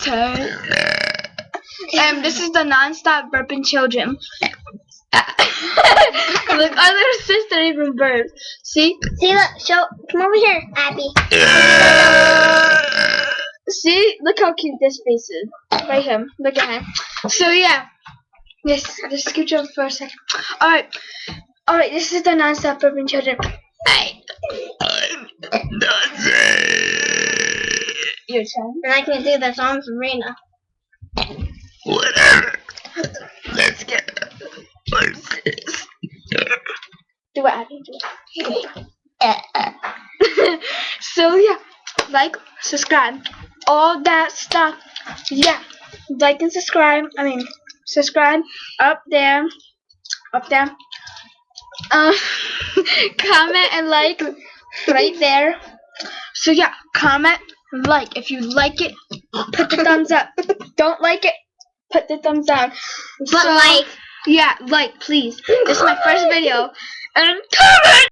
turn. This is the non-stop burping children. Look, our little sister even burps. See? See, look, come over here, Abby. See? Look how cute this face is. Right here. Look at him. So, yeah. Yes, just scooch over for a second. Alright, this is the non-stop burping children. Your turn. And I can do the song from Rena. Whatever. Let's get Do what Abby do. So yeah, like, subscribe, all that stuff. Yeah, like and subscribe. Subscribe up there. Comment and like right there. So yeah, comment, like. If you like it, put the thumbs up. Don't like it, put the thumbs down. But like. Yeah, like, please. This is my first video. And comment!